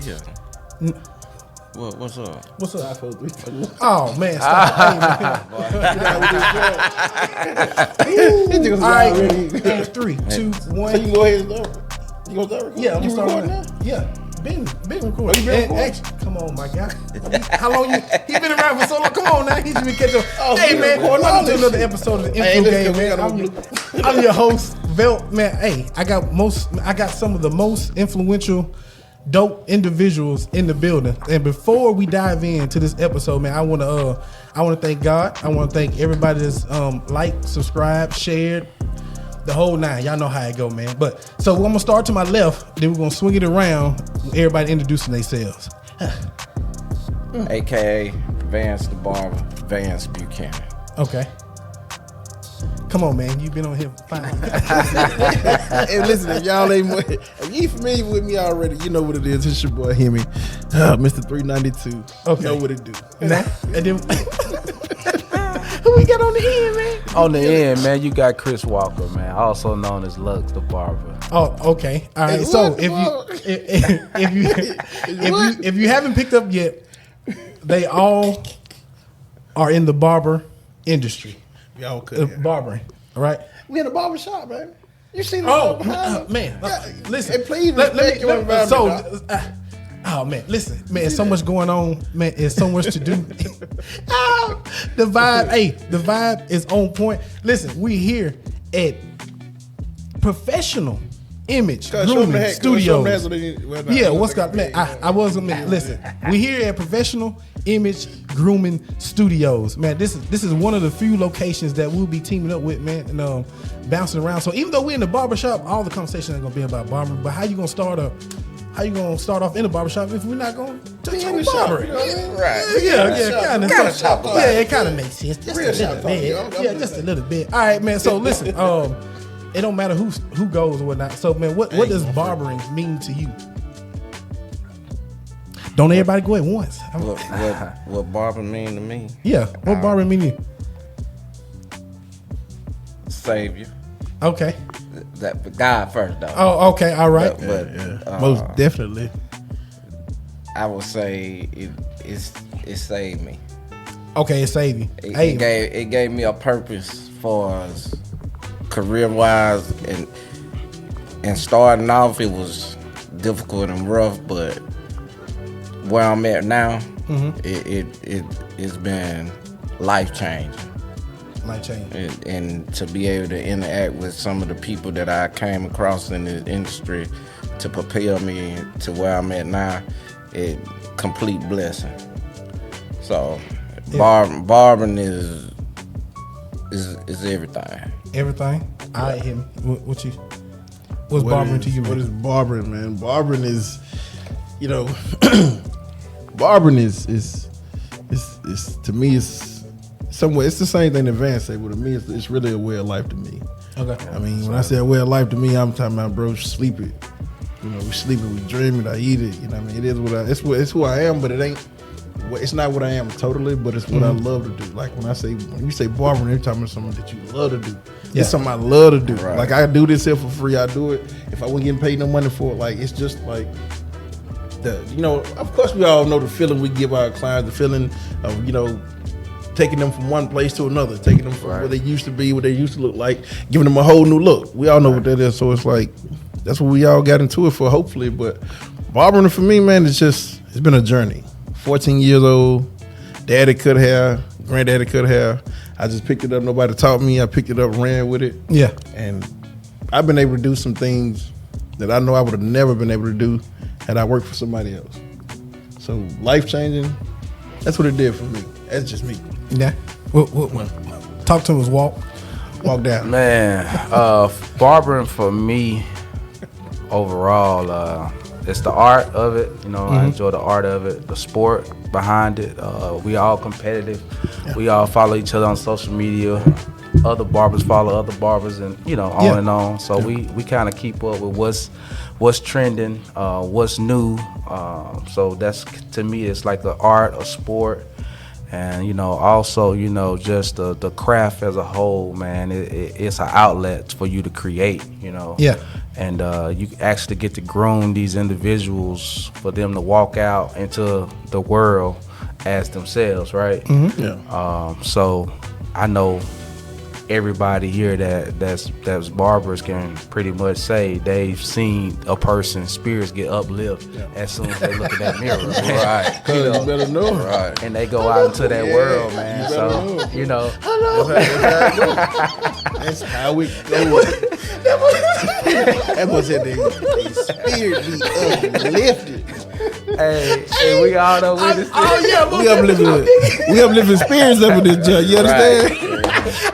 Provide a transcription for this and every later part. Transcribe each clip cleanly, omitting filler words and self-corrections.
here. What's up? What's up? Oh man, stop. All right, 3, 2, 1. So you can go ahead and start. You gonna start recording? Yeah, I'm start recording now. Yeah, been recording. Actually, come on, my guy. How long he been around for so long? Come on now, he should be catching up. Hey man, welcome to another episode of the Info Game, man. I'm your host, Velt. Man, hey, I got some of the most influential, dope individuals in the building. And before we dive into this episode, man, I want to thank God. I want to thank everybody that's liked, subscribed, shared, the whole nine. Y'all know how it go, man. But so I'm gonna start to my left, then we're gonna swing it around. Everybody introducing themselves. AKA Vance the Barber, Vance Buchanan. Okay. Come on, man. You've been on here fine. Hey, listen, if y'all if you familiar with me already, you know what it is. It's your boy Hemi, Mr. 392. Okay. You know what it do. Nah, and then who we got on the end, man? On the end, man, you got Chris Walker, man, also known as Lux the Barber. Oh, okay. All right. So if you haven't picked up yet, they all are in the barber industry. Y'all could. Barbering. All right. We in a barbershop, man. You seen the man. Listen. Hey, please respect your environment. Oh man, listen, man, there's so much going on, man. There's so much to do. The vibe is on point. Listen, we here at Professional Image Grooming Studios. Yeah, what's got man? I wasn't man. Listen, we here at Professional Image Grooming Studios, man. This is one of the few locations that we'll be teaming up with, man, and bouncing around. So even though we're in the barbershop, all the conversation ain't gonna be about barbering. But how you gonna start off in the barbershop if we're not going to be in the shop? Right. Yeah, kind of. Yeah, it kind of makes sense. Just a little bit. Yeah, just a little bit. All right, man. So listen, it don't matter who goes or whatnot. So man, what does barbering mean to you? Don't everybody go at once. What barber mean to me? Yeah, what barbering mean to you? Savior. Okay. That God first though. Oh, okay, all right. But most definitely, I would say it saved me. Okay, it saved you. It gave me a purpose for us, career wise, and starting off it was difficult and rough, but where I'm at now, it's been life changing. Life changing. And to be able to interact with some of the people that I came across in the industry to prepare me to where I'm at now, it complete blessing. So barbering is everything. Everything. All right, him. What's barbering to you, man? What is barbering, man? Barbering is, barbering is to me it's somewhere. It's the same thing that Vance said, but to me it's really a way of life to me. Okay. I mean, when I say a way of life to me, I'm talking about, bro, sleep it. We sleep it, we dream it, I eat it. You know what I mean? It is it's who I am, but it's not what I am totally, but it's what I love to do. Like when you say barbering, you're talking about something that you love to do. Yeah. It's something I love to do. Right. Like I do this here for free. I do it. If I wasn't getting paid no money for it, like it's just like of course we all know the feeling we give our clients, the feeling of, taking them from one place to another, taking them from where they used to be, what they used to look like, giving them a whole new look. We all know what that is. So it's like, that's what we all got into it for, hopefully. But barbering for me, man, it's been a journey. 14 years old, daddy cut hair, granddaddy cut hair. I just picked it up. Nobody taught me. I picked it up, ran with it. Yeah. And I've been able to do some things that I know I would have never been able to do had I worked for somebody else. So life changing, that's what it did for me. That's just me. Yeah. What? Talk to him. Walk down. Man, barbering for me overall, it's the art of it. I enjoy the art of it, the sport behind it. We all competitive. Yeah. We all follow each other on social media. Other barbers follow other barbers, and on and on. So we kind of keep up with what's trending, what's new. So that's, to me, it's like the art, a sport. And also just the craft as a whole, man. It's an outlet for you to create. Yeah. And you actually get to groom these individuals for them to walk out into the world as themselves, right? So I know everybody here that's barbers can pretty much say they've seen a person's spirits get uplifted as soon as they look in that mirror. Right. You better know. Right. And they go out into that world, man. So, you know. That's how we go. That was said the spirit be uplifted. Hey, we all know we just We uplifting spirits up in this joint. You understand?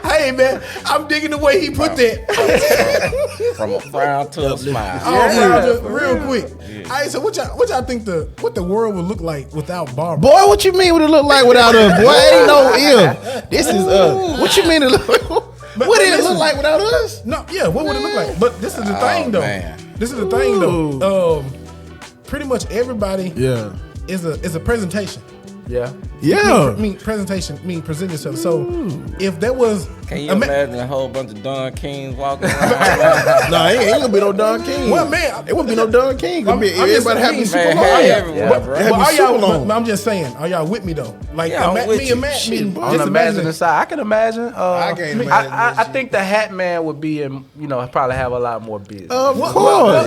Hey man, I'm digging the way he put that. From a frown to a smile. Real quick. Hey, so what y'all think what the world would look like without barbers? Boy, what you mean what it look like without us? Boy, ain't no if. This is us. What you mean it look like? What did it look like without us? No, yeah, what would it look like? But this is the thing though. Man. This is the thing though. Pretty much everybody is a presentation. Yeah. Presentation mean present yourself. So if there was, Can you imagine a whole bunch of Don Kings walking around? Nah, ain't gonna be no Don King. Well, man, it wouldn't be no Don King. Gonna be everybody having super Man, long. everywhere, bro. But are y'all? But I'm just saying, are y'all with me though? Like Yeah, I'm with me you. and Matt. Shit, bro. On Just the imagine imagine side, I can imagine. I can't imagine I think the Hat Man would be in, probably have a lot more business. Of course.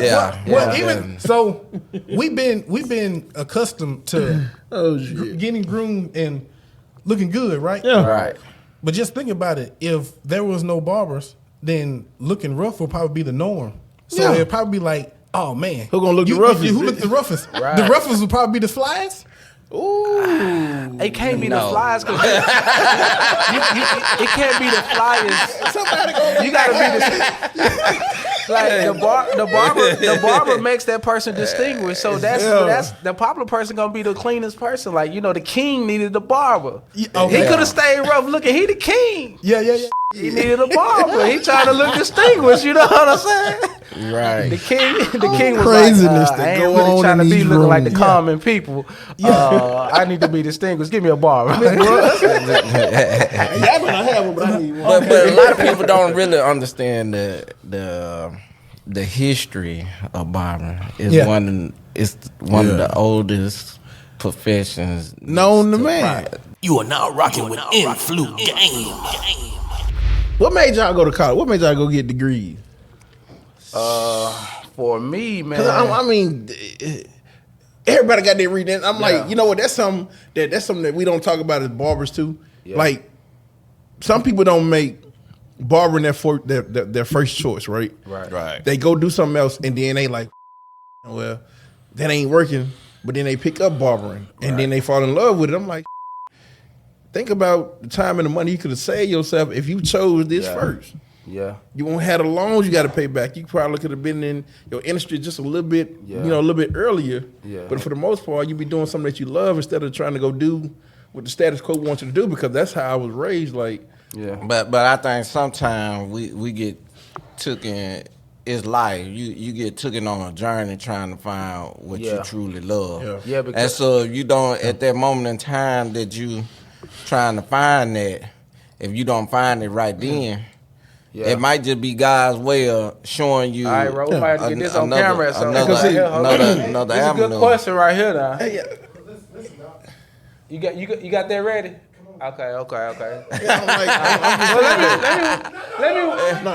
Even so, we've been accustomed to getting groomed and looking good, right? Yeah. Right. But just think about it. If there was no barbers, then looking rough would probably be the norm. So it'd probably be like, oh man, Who gonna look the roughest? Who look the roughest? Right. The roughest would probably be the flies. Ooh. It can't be the No. flyers. Cause it can't be the flyers. Somebody go. You gotta be the barber makes that person distinguished. So that's the popular person gonna be the cleanest person. Like, the king needed the barber. Okay. He could have stayed rough looking. He the king. Yeah. He needed a barber. He trying to look distinguished. You know what I'm saying? Right. The king was Craziness like, that I ain't go really on trying to in be these looking like the rooms. common people. I need to be distinguished. Give me a barber. Y'all gonna have one, but I need one. But a lot of people don't really understand the history of barbering. It's one of the oldest professions Known to man. pride. You are now rocking with Influ Game. What made y'all go to college? What made y'all go get degrees? For me, man. Because I mean, everybody got their reading. I'm like, you know what? That's something that we don't talk about as barbers too. Yeah. Like, some people don't make barbering their first choice, right? Right. They go do something else, and then they like, well, that ain't working. But then they pick up barbering, and then they fall in love with it. I'm like, think about the time and the money you could have saved yourself if you chose this first. Yeah. You won't have the loans you got to pay back. You probably could have been in your industry just a little bit, a little bit earlier. Yeah. But for the most part, you be doing something that you love instead of trying to go do what the status quo wants you to do, because that's how I was raised. Like, But I think sometimes we get taken. It's life. You get taken on a journey trying to find what you truly love. Yeah, because and so if you don't, at that moment in time that you trying to find that, if you don't find it right then, it might just be God's way of showing you. All right, bro. We might have to get this on camera. So another this is avenue. a good question right here, now. You got that ready? Okay. I'm like, Let me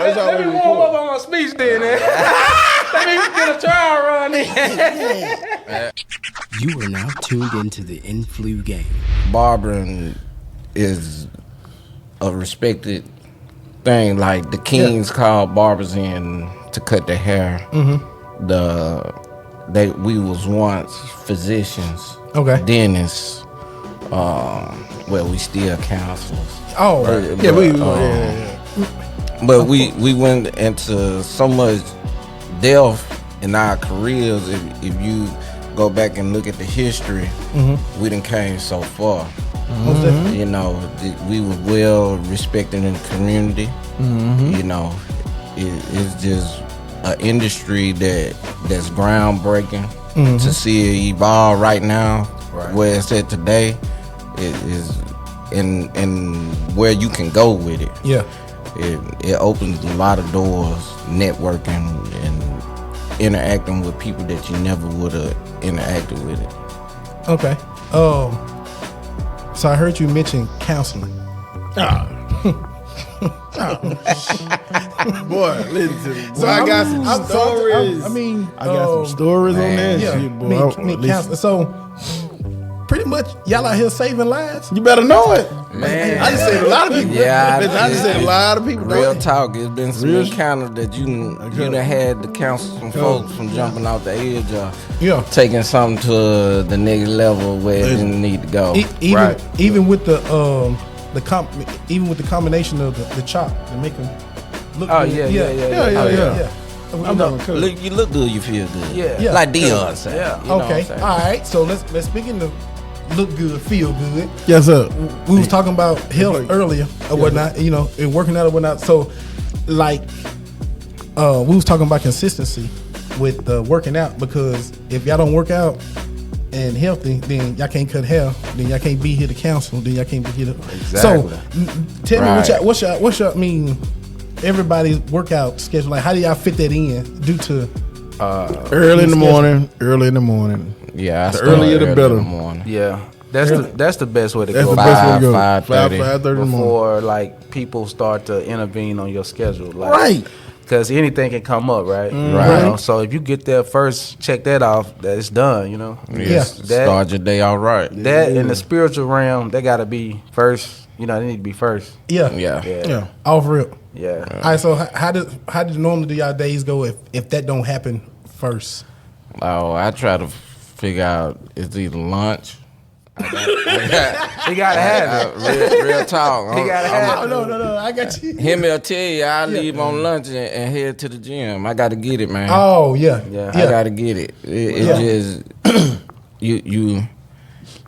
it's always warm up on my speech then. Let me get a trial run in. You are now tuned into the Influ Game. Barbering is a respected thing. Like the kings called barbers in to cut their hair. We was once physicians, dentists. Well, we still counselors. But we went into so much depth in our careers. If you go back and look at the history, we done came so far. You know, we were well respected in the community. You know, it's just an industry that's groundbreaking. To see it evolve right now, where it's at today, it is in where you can go with it. it opens a lot of doors, networking and interacting with people that you never would have interacted with it. Okay. So I heard you mention counseling. Boy, listen. So I got some stories. I got some stories on that yeah, shit, boy. counseling. So pretty much, y'all out here saving lives. You better know it. Man, I just said a lot of people. Yeah, I just said a lot of people. Real talk. It's been some encounters that you done had to counsel some folks from jumping out the edge or taking something to the next level where it didn't need to go. Even with the combination of the chop to make them look good. Yeah. You look good, you feel good. Yeah. Like Dion said. Yeah. You know what I'm Okay. saying? All right. So let's begin to look good, feel good. Yes, sir. We was talking about health earlier or whatnot, and working out or whatnot. So, like, we was talking about consistency with working out, because if y'all don't work out and healthy, then y'all can't cut hair, then y'all can't be here to counsel, then y'all can't be here to. Exactly. So, tell me what's your everybody's workout schedule. Like, how do y'all fit that in due to early in the morning. Yeah, the earlier the better. In the morning. Yeah, that's the best way to That's go. the best way to go. 5:30. 5:30 in the morning. Before like people start to intervene on your schedule, like, Right. Because anything can come up, right? Right. So if you get there first, check that off. That it's done. Start your day all right. That in the spiritual realm, they got to be first. They need to be first. Yeah. Off rip. Yeah. All right. So how did normally do y'all days go if that don't happen first? Oh, I try to figure out it's either lunch. He gotta have it. Real talk. He gotta have it. No. I got you. Him will tell you I leave on lunch and head to the gym. I got to get it, man. Oh yeah. I got to get it. It's just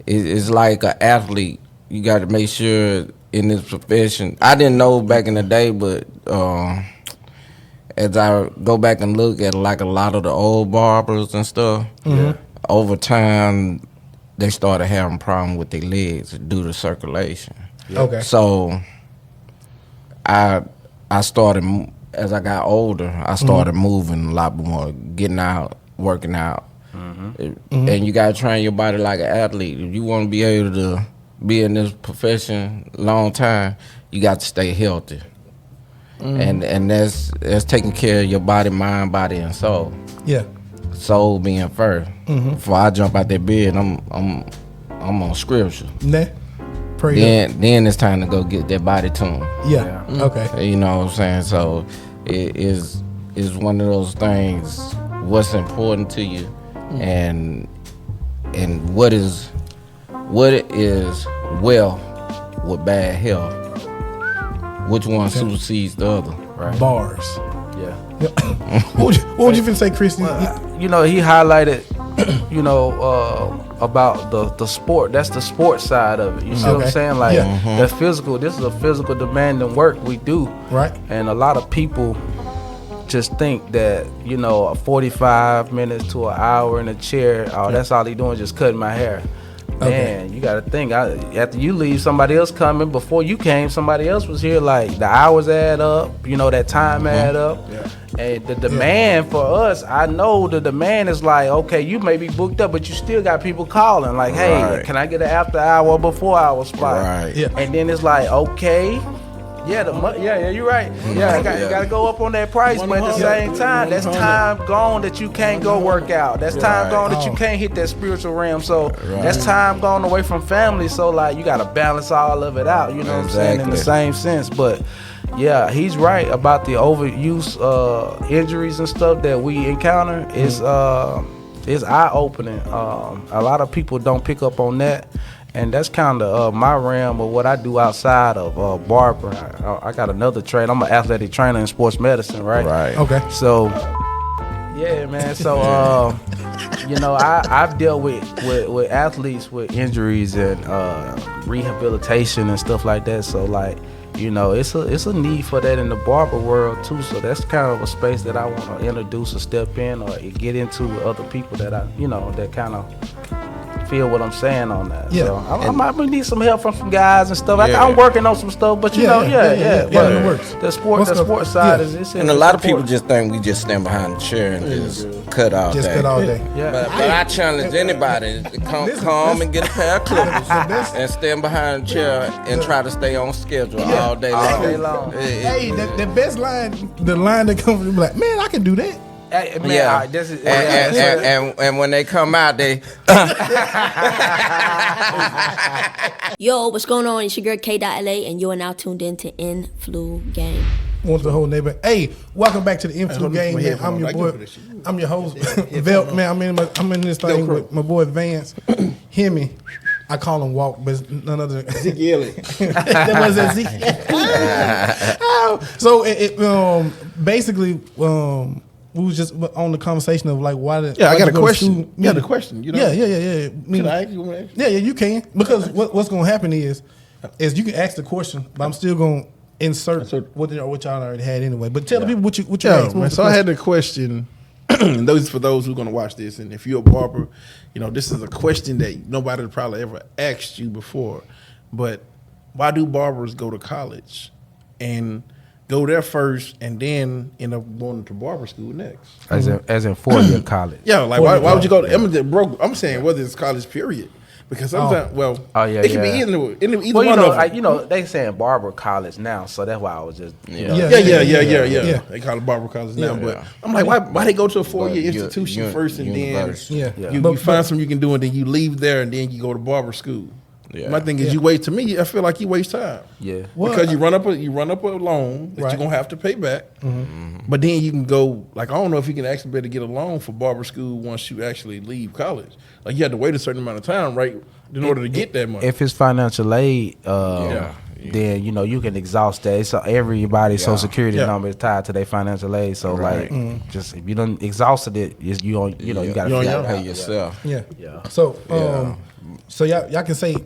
it's like an athlete. You got to make sure in this profession. I didn't know back in the day, but as I go back and look at like a lot of the old barbers and stuff, over time they started having problems with their legs due to circulation. Okay. So I started, as I got older, I started moving a lot more, getting out, working out. And you got to train your body like an athlete. If you want to be able to be in this profession long time, you got to stay healthy. And that's taking care of your body, mind, body, and soul. Yeah. Soul being first. Before I jump out that bed, I'm on scripture. Nah. Pray up. Then it's time to go get that body tuned. Yeah. Okay. You know what I'm saying? So it is one of those things. What's important to you, and what is well with bad health. Which one supersedes the other? Right. Bars. Yeah. What would you finna say, Chris? He highlighted, about the sport. That's the sport side of it. You see what I'm saying? Like, the physical, this is a physical demanding work we do. Right. And a lot of people just think that, 45 minutes to an hour in a chair, that's all he doing, just cutting my hair. Man, you gotta think, after you leave, somebody else coming. Before you came, somebody else was here. Like, the hours add up, that time add up. Yeah. And the demand for us, I know the demand is like, okay, you may be booked up, but you still got people calling. Like, hey, can I get an after hour or before hour spot? Right. Yeah. And then it's like, okay, you're right. Yeah, you gotta go up on that price, but at the same time, that's time gone that you can't go work out. That's time gone that you can't hit that spiritual realm. So that's time gone away from family. So like, you gotta balance all of it out. You know what I'm saying? In the same sense, but. Yeah, he's right about the overuse injuries and stuff that we encounter. It's eye-opening. A lot of people don't pick up on that, and that's kind of my realm of what I do outside of barbering. I got another trade. I'm an athletic trainer in sports medicine, right? Right. Okay. So, yeah, man. So, I've dealt with athletes with injuries and rehabilitation and stuff like that. So, like, it's a need for that in the barber world too. So that's kind of a space that I want to introduce or step in or get into with other people that that kind of feel what I'm saying on that. Yeah. So I might need some help from some guys and stuff. Yeah. I'm working on some stuff, but you know, it but works. the sport side is And a lot of people just think we just stand behind the chair and just cut all Just day. cut all day. Yeah. But I challenge anybody to come and get a pair of clippers and stand behind the chair and try to stay on schedule all day long. All day long. Hey, the best line, the line that comes from like, man, I can do that. Hey, man, Yeah, this is, and when they come out, they Yo, what's going on? It's your girl K.LA, and you are now tuned in to Influ Game. Want the whole neighbor. Hey, welcome back to the Influ Game, man. I'm your boy. I'm your host, Velt. Man, I'm in this thing with my boy Vance. Hemi. I call him Walk, but it's none other than Zeke. that was Zeke. So basically, we was just on the conversation of like why did I got a go to question. school? You got a question? You know? Yeah. Can I ask you one? Yeah, you can, because what's gonna happen is you can ask the question, but I'm still gonna insert what y'all already had anyway. But tell the people what you asked. Man, so I had the question. Those for those who are going to watch this, and if you're a barber, you know this is a question that nobody probably ever asked you before. But why do barbers go to college and go there first, and then end up going to barber school next? as in 4-year college. Yeah, like why would you go to? I'm saying whether it's college period, because sometimes it can be either one of them. They saying barber college now, so that's why I was just Yeah. They call it barber college now, but I'm like, why they go to a 4-year institution first and then you find something you can do, and then you leave there and then you go to barber school. Yeah. My thing is, I feel like you waste time. Yeah, because you run up a loan that you're gonna have to pay back, but then you can go like I don't know if you can actually better get a loan for barber school once you actually leave college. Like you have to wait a certain amount of time, right, in order to get that money. If it's financial aid, then you can exhaust that. So everybody's Social Security number is tied to their financial aid. So just if you done exhausted it, you got to pay yourself. Yeah. So y'all can say.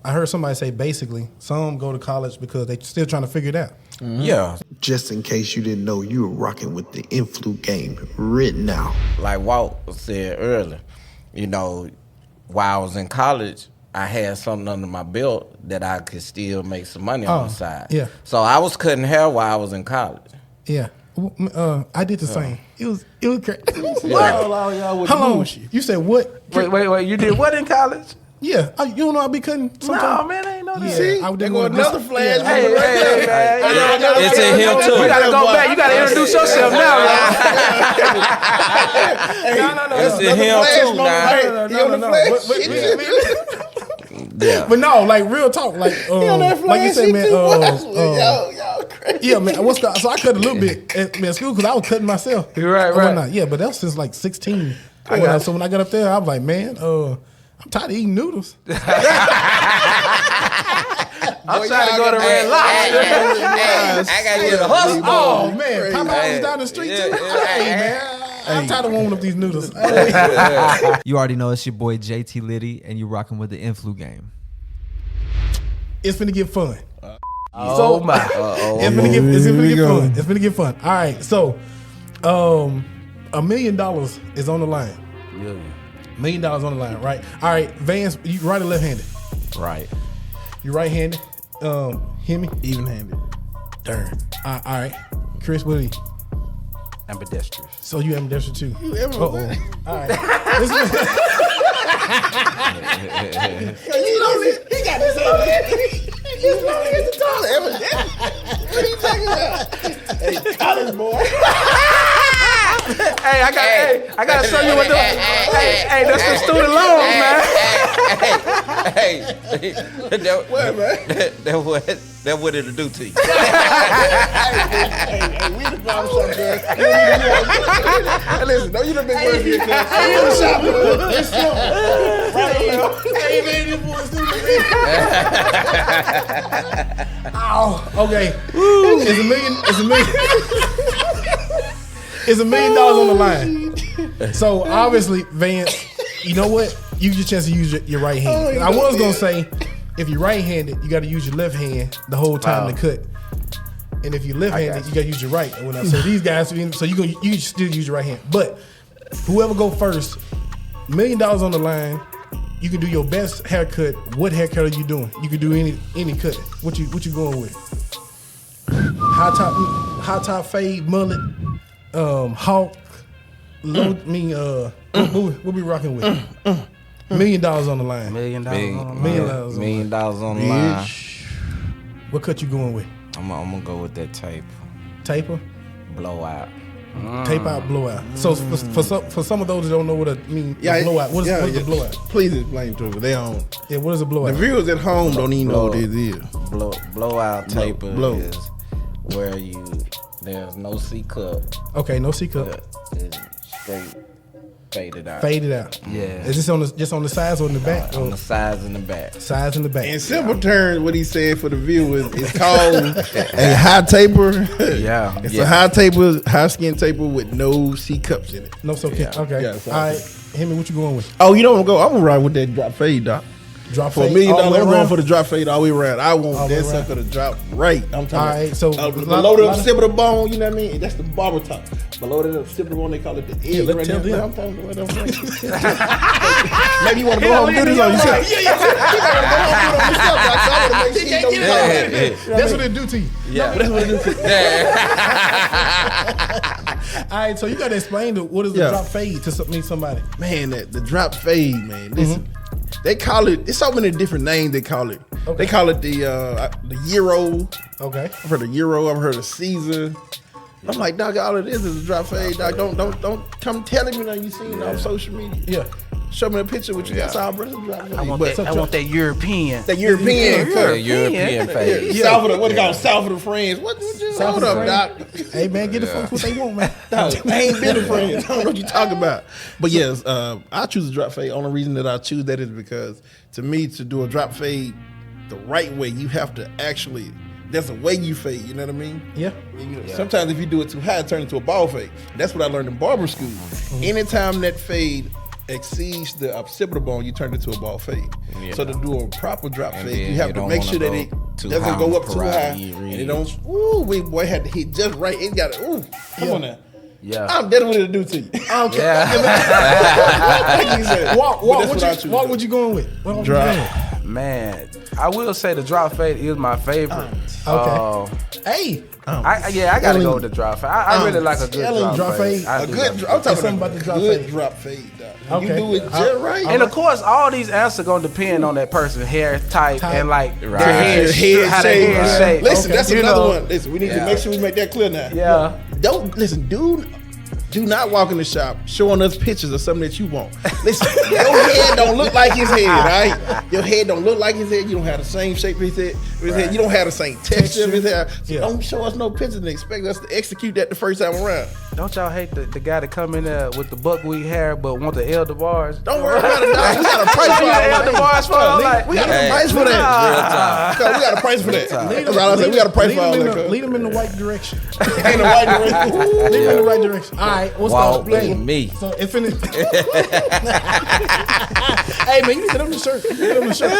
I heard somebody say basically some go to college because they still trying to figure it out. Yeah. Just in case you didn't know, you were rocking with the Influ Game written now. Like Walt said earlier, while I was in college, I had something under my belt that I could still make some money on the side. Yeah. So I was cutting hair while I was in college. Yeah. I did the same. It was crazy. What? How long? You said what? Wait. You did what in college? Yeah. You don't know I be cutting sometimes? No, man, I ain't know that. Yeah. See, I they go another flash. Hey, man. It's in him too. You gotta go back. You gotta introduce yourself now, man. It's in him too now. Yeah. But no, like real talk, like you said, man. Yeah, man. So I cut a little bit at school because I was cutting myself. Right. Yeah, but that was since like 16. So when I got up there, I was like, man, I'm tired of eating noodles. I'm trying to go to Red Lobster. I gotta get a hustle. Oh man, Popeye was down the street too. Hey man, I'm tired of warming up these noodles. You already know it's your boy JT Liddy, and you're rocking with the Influ Game. It's finna get fun. Oh my! It's finna get fun. It's finna get fun. All right, so $1 million is on the line. $1 million on the line, right? All right, Vance, you right or left-handed? Right. You right-handed? Hemi? Even-handed. Darn. All right. Chris, what are you? Ambidextrous. So you ambidextrous too? You ever? All right. He got his head. He's not at the toilet. What are you talking about? Hey, college boy. Hey, I gotta show you what the. Hey, that's the student loans, man. That's what it'll do to you. Hey, we the barbershop girl. Hey, listen, don't you done been working here, cuz. Hey, you the shop, girl. It's Okay. It's $1 million on the line. So obviously, Vance, you know what? Use your chance to use your right hand. I was gonna say, if you're right-handed, you got to use your left hand the whole time to cut. And if you're left-handed, you got to use your right. So these guys, so you still use your right hand. But whoever go first, $1 million on the line. you can do your best haircut. What haircut are you doing? You can do any cut. What you going with? High top fade, mullet, hawk, low. What we rocking with? $1 million on the line. $1 million on the line. $1 million on the line. What cut you going with? I'm gonna go with that Taper? blowout. Tape out, blowout. So for some of those that don't know what it means, blowout. What is a blowout? Please explain to them. They don't. Yeah, what is a blowout? The viewers at home don't even know what it is. Blowout taper is where there's no C cup. Okay, no C cup. It's straight faded out. Faded out. Yeah. Is this just on the sides or in the back? On the sides and the back. Sides and the back. In simple terms, what he said for the viewers is called a high taper. Yeah. It's a high taper, high skin taper with no C cups in it. No so okay. Yeah, all right, Hemi, what you going with? Oh, you don't go. I'm gonna ride with that drop fade, doc. Drop for fade $1 million. all the way I'm going around? for the drop fade all the way around. I want All the that way around. sucker to drop right. I'm talking. All right, so below the occipital bone, you know what I mean? That's the barber top. Below the occipital bone, they call it the egg. let's right tell there. them. I'm talking about what I'm saying. Maybe you want to go home and do this on yourself. Yeah. You gotta go home and do it on yourself. Doc. So I want to make sure you know That's what it do to you. Yeah. That's what it is. All right, so you got to explain what is the drop fade to somebody. Man, the drop fade, man. Listen, they call it. It's so many different names they call it. Okay. They call it the Euro. Okay. I've heard of Euro. I've heard of Caesar. I'm like, dog, all it is a drop fade. Dog, don't come telling me that you seen it on social media. Yeah. Show me a picture with you. That's all, brother. Drop fade. I want that European. That European cut. European fade. South of the, what they call South of the France. What you South hold of up, the doc? Hey man, get the folks what they want, man. Dog, I ain't been to France. I don't know what you talking about. But yes, I choose a drop fade. Only reason that I choose that is because to me, to do a drop fade the right way, you have to actually. There's a way you fade. You know what I mean? Yeah. Sometimes if you do it too high, it turns into a ball fade. That's what I learned in barber school. Anytime that fade exceeds the occipital bone, you turn it into a ball fade. Yeah. So to do a proper drop And fade, then you have you to don't make wanna sure that go it too doesn't high go on up the too high, parietal and it don't. Ooh, we boy had to hit just right. It got to. Ooh, come on now. Yeah. I'm dead with it to do to you. Okay. Like you said. What What you going with? What Drop. you going with? Man, I will say the drop fade is my favorite. Okay. Hey. I gotta go with the drop fade. I really like a good drop fade. I A do good. like I'm talking something about about the the drop good fade. drop fade. Dog. Okay. You do it just right. And of course, all these answers gonna depend on that person's hair type and like their Right. head, how their shape. head shape. Listen, that's You another know, one. Listen, we need to make sure we make that clear now. Yeah. Don't listen, dude. Do not walk in the shop showing us pictures of something that you want. Listen, your head don't look like his head, right? Your head don't look like his head. You don't have the same shape of his head. You don't have the same texture of his hair. So don't show us no pictures and expect us to execute that the first time around. Don't y'all hate the guy that come in there with the buckwheat hair but want the elder bars? Don't worry about it, dog. We got a price for The elder bars for it. We got a price for that. We got a price for that. That's all I said. We got a price for all that. Lead them in the right direction. In the right direction. Lead them in the right direction. All right, what's Walk the with me. So it's finished. Hey man, you need to get on the shirt. Get on the shirt.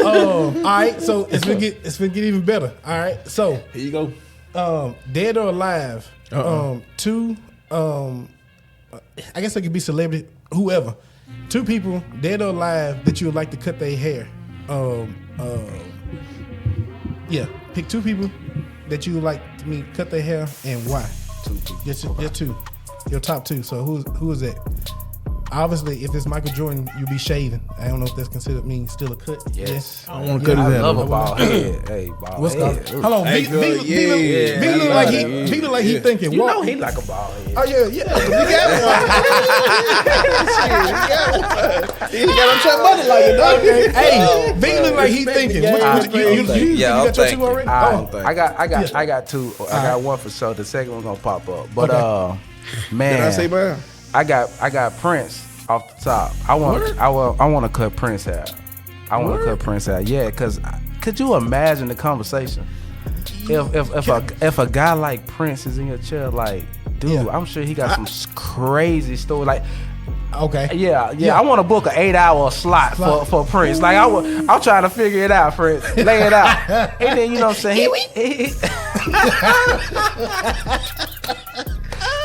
All right, so it's gonna get even better. All right, so Here you go. dead or alive. Two. I guess they could be celebrity, whoever. Two people, dead or alive, that you would like to cut their hair. Yeah, pick two people that you would like me cut their hair and why. Just two. Your top two. So who is that? Obviously, if it's Michael Jordan, you'll be shaving. I don't know if that's considered still a cut. Yes. I don't want to cut his I head. love a bald head. Hey, bald What's head. Hold on, Hey, V girl, look like he thinking. You Walk. know he like a bald head. Oh yeah. You got one. He got on your money like it, dog. Hey, V look like he thinking. You got your two already? I got two. I got one for sure. The second one gonna pop up. But man, Did I say mine? I got Prince off the top. I want to cut Prince out. I want to cut Prince out. Yeah, cause could you imagine the conversation? If a guy like Prince is in your chair, like, dude, I'm sure he got some crazy story. Like, okay, yeah. I want to book an 8-hour slot for Prince. Like, I'm trying to figure it out, Prince. Lay it out, and then you know what I'm saying.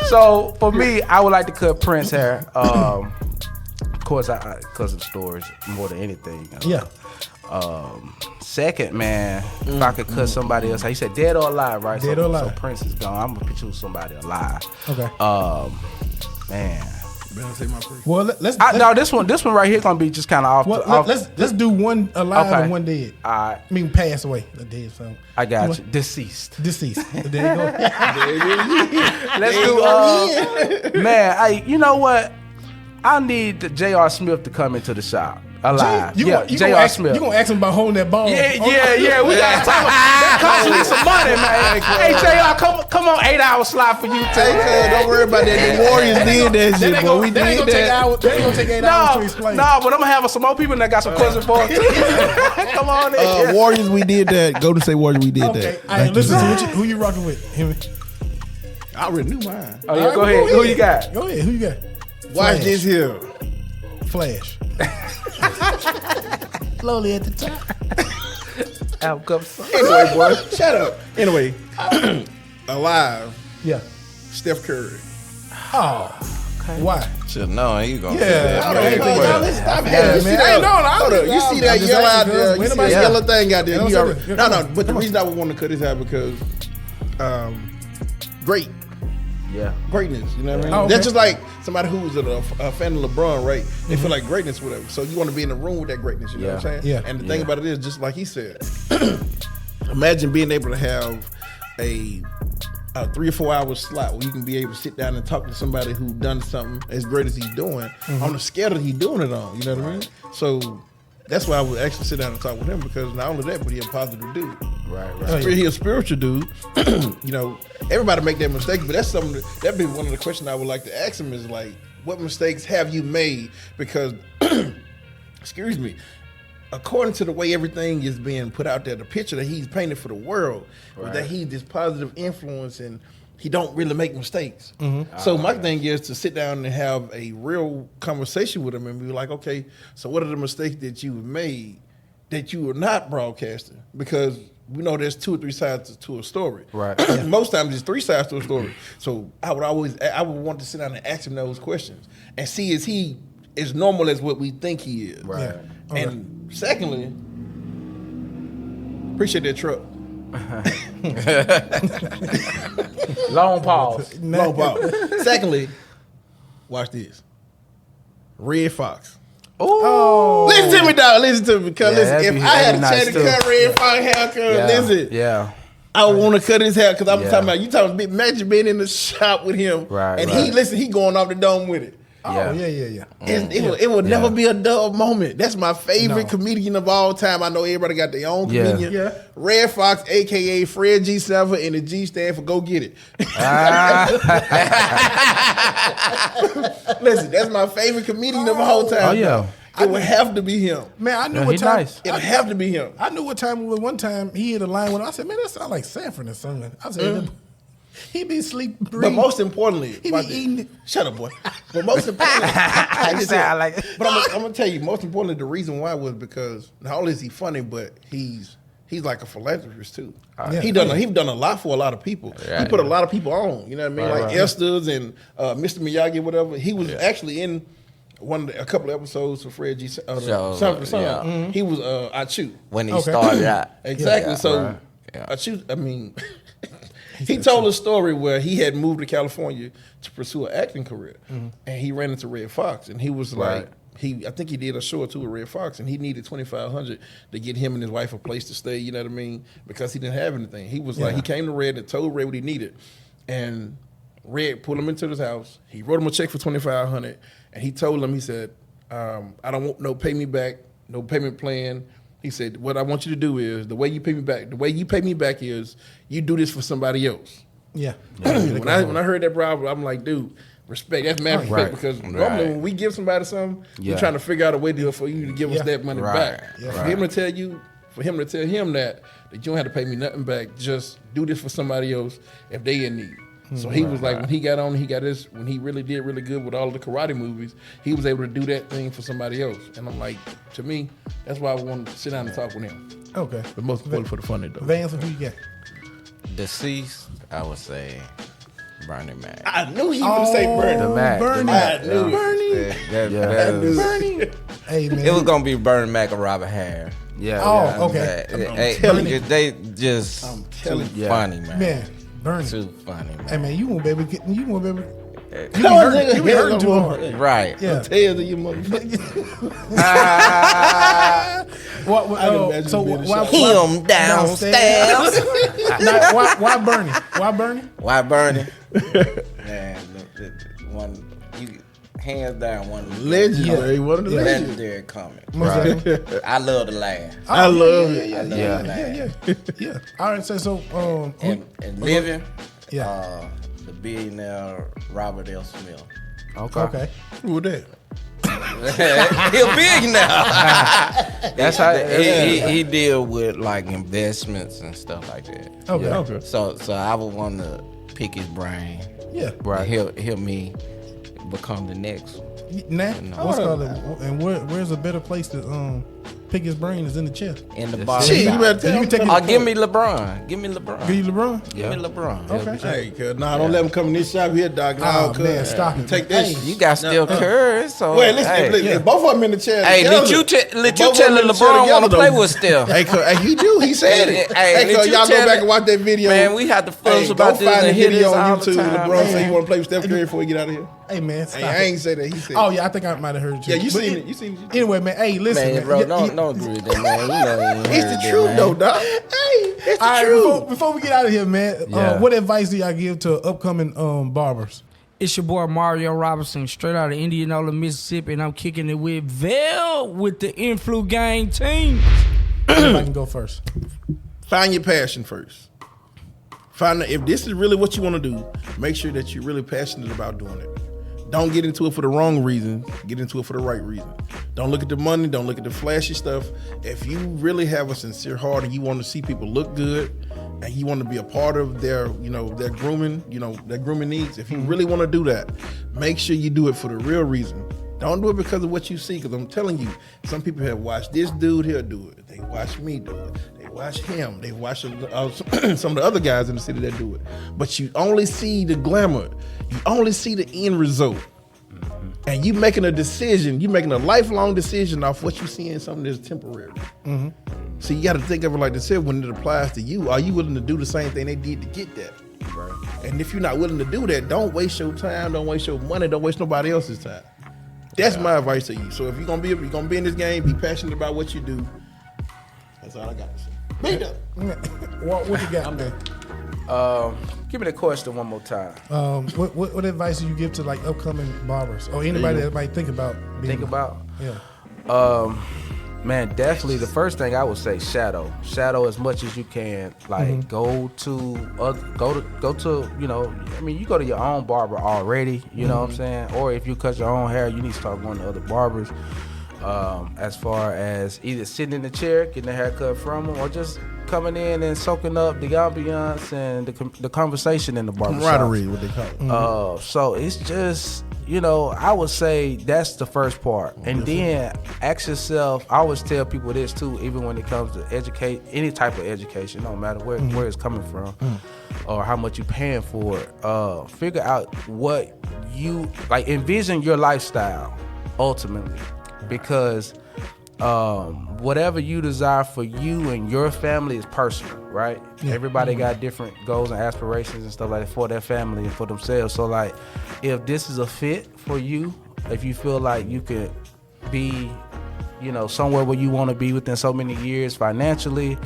So for me, I would like to cut Prince hair. course, because of the stories more than anything. Yeah. Second, man, if I could cut somebody else, you said dead or alive, right? Dead or alive. So Prince is gone. I'm gonna choose somebody alive. Okay. Man. Better say my first. Well, let's No, this one right here gonna be just kind of off. well, let's do one alive Okay. and one dead. All right. I mean, pass away. The dead. So I got you. Deceased. deceased. There you go. Let's do. Man, you know what? I need J.R. Smith to come into the shop. Alive. J.R. Smith. You gonna ask him about holding that ball? Yeah. We gotta talk about that. Cost me some money, man. Hey, J.R., come on, 8-hour slot for you. Don't worry about that. The Warriors did that shit, boy. We did that. They ain't gonna take 8 hours to explain. No, but I'm gonna have some more people that got some questions for us. Come on in. Warriors, we did that. Golden State Warriors, we did Okay. that. All right, listen. So who you rocking with? Him. I already knew mine. Oh yeah, go ahead. Who you got? Go ahead. Who you got? Watch this here. Flash. Slowly at the top. Anyway, boy, shut up. Anyway, alive, Yeah. Steph Curry. Oh. Why? Should know you gonna. Yeah. Hold on, Hey, hold man, on. listen, Stop man. that. You see Hey, that? no, Hold on. You see that I'm just yellow out asking, there? cuz, You see anybody- that yellow thing out there? Don't You say already- that. Yeah, No, come no. on. But the Come on. reason I would want to cut this out because great. Yeah. Greatness, you know what I mean? Oh, okay. That's just like somebody who's a fan of LeBron, right? They feel like greatness, whatever. So you want to be in the room with that greatness, you know what I'm saying? Yeah. And the thing about it is, just like he said, imagine being able to have a 3 or 4 hour slot where you can be able to sit down and talk to somebody who done something as great as he's doing on the scale that he's doing it on, you know what I mean? So that's why I would actually sit down and talk with him, because not only that, but he's a positive dude. Right. He's a spiritual dude. You know, everybody make that mistake, but that's something that'd be one of the questions I would like to ask him is like, what mistakes have you made? Because, excuse me, according to the way everything is being put out there, the picture that he's painted for the world, was that he's this positive influence and he don't really make mistakes. So my thing is to sit down and have a real conversation with him and be like, okay, so what are the mistakes that you've made that you are not broadcasting? Because we know there's 2 or 3 sides to a story. Right. Most times there's 3 sides to a story. So I would want to sit down and ask him those questions and see is he as normal as what we think he is. Right. Yeah. Okay. And secondly, appreciate that truck. Long pause. Long pause. Secondly, watch this. Red Fox. Oh. Listen to me, dog. Listen to me. Because Yeah, listen, that'd if be- I had that'd a be chance nice to too. cut Red Fox haircut, listen. Yeah. I would want to cut his hair because I'm Yeah. talking about, you talking about imagine being in the shop with him. Right, and right. he going off the dome with it. Oh, yeah. It will never be a dull moment. That's my favorite No. comedian of all time. I know everybody got their own Yeah. comedian. Yeah. Red Fox, aka Fred G7, and the G stand for go get it. Listen, that's my favorite comedian of all time. Oh, yeah. It would have to be him. Man, I knew Yeah, what he time. nice. It'll have to be him. I knew what time it was. One time he hit a line with. I said, "Man, that sounds like Sanford or something." I said, "He be sleep." But most importantly, He be eating it. Shut up, boy. But most importantly, sound like- But I'm gonna tell you, most importantly, the reason why was because not only is he funny, but he's like a philanthropist too. Yeah. He done a lot for a lot of people. He put a lot of people on. You know what I mean? Like Esther's and Mr. Miyagi, whatever. He was actually in a couple of episodes for Fred G. Son for Son. yeah. He was I Chew. When he Okay. started out. Exactly. Yeah, So right. Yeah. I Chew. I mean. He told a story where he had moved to California to pursue an acting career, and he ran into Red Fox, and he was like, I think he did a show or two with Red Fox, and he needed $2,500 to get him and his wife a place to stay. You know what I mean? Because he didn't have anything. He was like, he came to Red and told Red what he needed, and Red pulled him into his house. He wrote him a check for $2,500, and he told him, he said, I don't want no pay me back, no payment plan. He said, what I want you to do is, the way you pay me back is you do this for somebody else. Yeah. When I heard that, bro, I'm like, dude, respect. That's mad respect Right. because normally when we give somebody something, we're Yeah. trying to figure out a way for you to give us that money Right. back. Yeah. For him to tell him that you don't have to pay me nothing back, just do this for somebody else if they in need. So he was like, when he got when he really did really good with all of the karate movies, he was able to do that thing for somebody else. And I'm like, to me, that's why I wanted to sit down and talk with him. Okay. But most important for the funny though. Vance, who you got? Deceased, I would say Bernie Mac. I knew he would say Bernie. The Mac. Bernie. I knew it. Bernie. Hey man, It was gonna be Bernie Mac or Robert Harris. Yeah. Oh, okay. They just too funny, man. Man, Bernie. Too funny, man. Hey man, you won't be able to get. You won't be able. You be hurting too hard. Right. Yeah. Tails of you motherfucker. So why Him downstairs. Now, why Bernie? Why Bernie? Why Bernie? Man, one you hands down one Legendary. One of the legends. legendary comic. Right. I love to laugh. I love it. I love to laugh. Yeah. All right. So And living, yeah. the billionaire Robert L. Smith. Okay. Who was that? He a big now. That's how he deal with like investments and stuff like that. Okay. Yeah. Okay. So I would want to pick his brain. Yeah. Right. Help me become the next one. Nah. What's called it? And where's a better place to pick his brain is in the chair. In the Shit, you barbershop. better tell him. Take it. Give me LeBron. Give me LeBron. Give you LeBron. Give me LeBron. Okay. Hey, cuz, don't let him come in this shop here, dog. Oh, man, stop it. Take that Hey, shit. You got Steph Curry, so Wait, listen, hey, listen, both of them in the chair. hey, together. let you Both tell of them in the LeBron chair want to together, play though. with Steph. Hey, cuz, he do. He said it. Hey, Hey, let cuz, you y'all tell go back it. and watch that video. Man, we had to fuss Hey, about go this find the and hit video this on all the YouTube. time. LeBron say he want to play with Steph Curry before he get out of here. Hey man, stop Hey, I it. ain't say that. He said. Oh yeah, I think I might have heard you. Yeah, you But seen it. You seen it. Anyway, man. Hey, listen, Man, bro, Yeah, don't agree with that, man. You know you ain't It's heard the that, truth, man. though, dog. Hey, it's the All right, truth. before we get out of here, man, Yeah. what advice do y'all give to upcoming barbers? It's your boy Mario Robinson, straight out of Indianola, Mississippi, and I'm kicking it with Vel with the Influ Gang team. If I can go first. Find your passion first. Find if this is really what you want to do, make sure that you're really passionate about doing it. Don't get into it for the wrong reason. Get into it for the right reason. Don't look at the money. Don't look at the flashy stuff. If you really have a sincere heart and you want to see people look good and you want to be a part of their, their grooming, their grooming needs, if you really want to do that, make sure you do it for the real reason. Don't do it because of what you see, because I'm telling you, some people have watched this dude here do it. They watch me do it. They watch him. They watch some of the other guys in the city that do it. But you only see the glamour. You only see the end result. And you making a decision. You making a lifelong decision off what you see in something that's temporary. So you got to think of it like this here when it applies to you. Are you willing to do the same thing they did to get that? Right. And if you're not willing to do that, don't waste your time. Don't waste your money. Don't waste nobody else's time. That's my advice to you. So if you're gonna be in this game, be passionate about what you do. That's all I got to say. Big up. What you got, man? Give me the question one more time. What advice do you give to like upcoming barbers or anybody that might think about? Yeah. Man, definitely the first thing I would say, shadow as much as you can. Like go to you go to your own barber already. You know what I'm saying? Or if you cut your own hair, you need to start going to other barbers. As far as either sitting in the chair, getting a haircut from them, or just coming in and soaking up the ambiance and the conversation in the barbershop. Camaraderie, what they call it. So it's just, I would say that's the first part. And then ask yourself, I always tell people this too, even when it comes to educate, any type of education, no matter where it's coming from or how much you're paying for it. Figure out what you, like, envision your lifestyle ultimately. Because whatever you desire for you and your family is personal, right? Yeah. Everybody got different goals and aspirations and stuff like that for their family and for themselves. So like, if this is a fit for you, if you feel like you could be, somewhere where you want to be within so many years financially,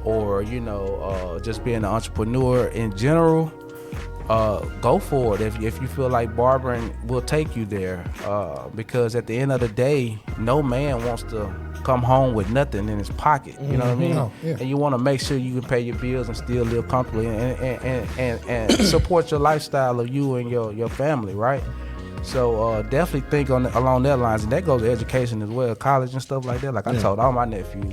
or, just being an entrepreneur in general, go for it if you feel like barbering will take you there, because at the end of the day, no man wants to come home with nothing in his pocket. You know what I mean? And you want to make sure you can pay your bills and still live comfortably and support your lifestyle of you and your family, right? So definitely think along that lines, and that goes to education as well, college and stuff like that. Like I told all my nephews,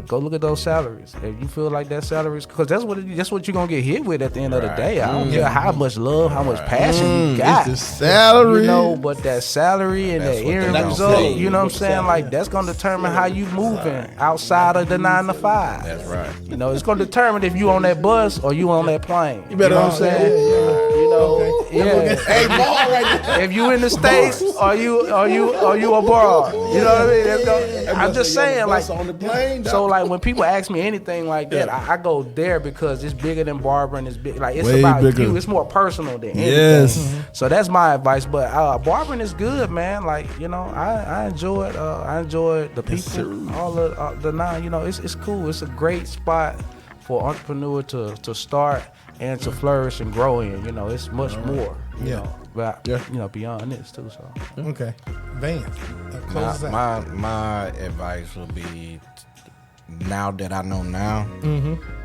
go look at those salaries. If you feel like that salaries, because that's what you're gonna get hit with at the end of the day. I don't care how much love, how much passion you got. It's the salary, but that salary and that end result, you know what I'm saying? Like that's gonna determine how you moving outside of the 9 to 5. That's right. It's gonna determine if you on that bus or you on that plane. You know what I'm saying? Yeah. Hey, ball right there. If you in the States, are you abroad? You know what I mean? I'm just saying, like, on the plane. so like when people ask me anything like that, I go there because it's bigger than barbering. It's big, like it's Way about bigger. you. It's more personal than anything. Yes. So that's my advice. But barbering is good, man. Like, you know, I enjoy it. I enjoy the people, all the nine. You know, it's cool. It's a great spot for entrepreneur to start and to flourish and grow in. You know, it's much more. You know, but you know, beyond this too. So Okay, Van. Close us out. My advice would be, now that I know now,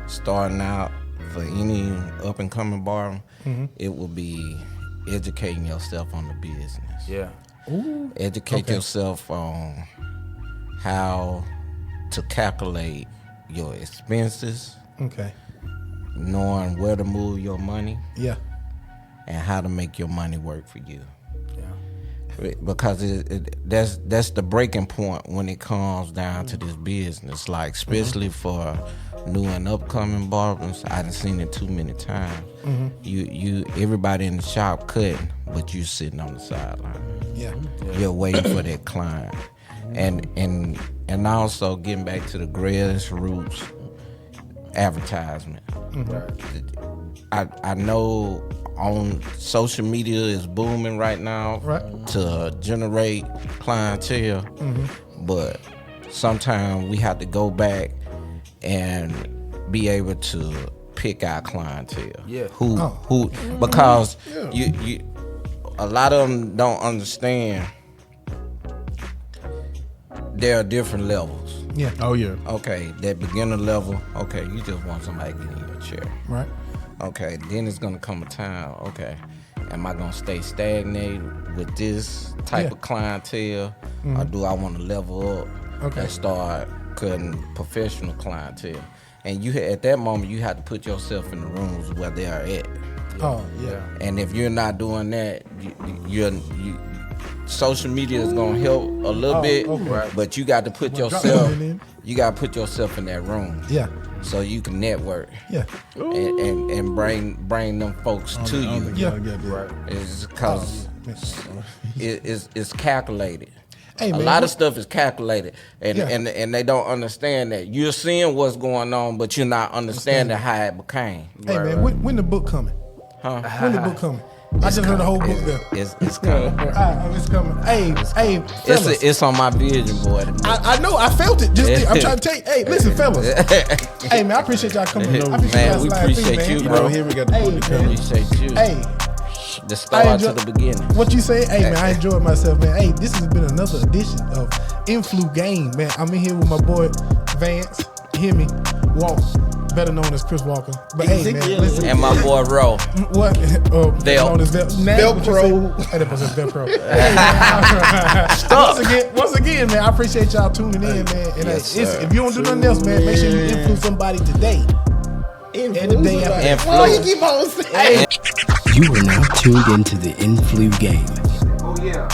starting out for any up and coming barber, it will be educating yourself on the business. yeah. Educate yourself on how to calculate your expenses, Okay. knowing where to move your money, Yeah. and how to make your money work for you. Because that's the breaking point when it comes down to this business. Like, especially for new and upcoming barbers, I done seen it too many times. You everybody in the shop cutting, but you sitting on the sideline. Yeah. You're waiting for that client. And also getting back to the grassroots advertisement. I know on social media is booming right now to generate clientele, but sometimes we have to go back and be able to pick our clientele. Yeah. Who because you a lot of them don't understand there are different levels. Yeah. Oh yeah. Okay, that beginner level, okay, you just want somebody to get in your chair. Right. Okay, then it's gonna come a time, okay, am I gonna stay stagnated with this type of clientele, or do I wanna level up and start cutting professional clientele? And you at that moment, you have to put yourself in the rooms where they are at. Oh yeah. And if you're not doing that, you social media is gonna help a little bit, but you got to put yourself. You got to put yourself in that room. Yeah. So you can network. Yeah. And bring them folks to you. Yeah. It's because it's calculated. Hey, man, a lot of stuff is calculated, and they don't understand that. You're seeing what's going on, but you're not understanding how it became. Hey man, when the book coming? Huh? When the book coming? I just heard the whole book there. It's coming. It's coming. Hey, fellas. It's on my vision board. I know. I felt it. I'm trying to tell you. Hey, listen, fellas. Hey, man, I appreciate y'all coming. I appreciate Man, y'all we sliding appreciate through, you, man. bro. Here we got the book to come. Appreciate you. Hey, The start to the beginning. what you say? Hey, man, I enjoyed myself, man. Hey, this has been another edition of Influ Game, man. I'm in here with my boy Vance, hear me, Walk, better known as Chris Walker. But hey, man, listen. And my boy Ro. What? Known as Velcro. Hey, that was Velcro. Hey, once again, man, I appreciate y'all tuning in, man. And if you don't do nothing else, man, make sure you influence somebody today. And the day after. Why you keep on saying? You are now tuned into the Influ Game. Oh yeah.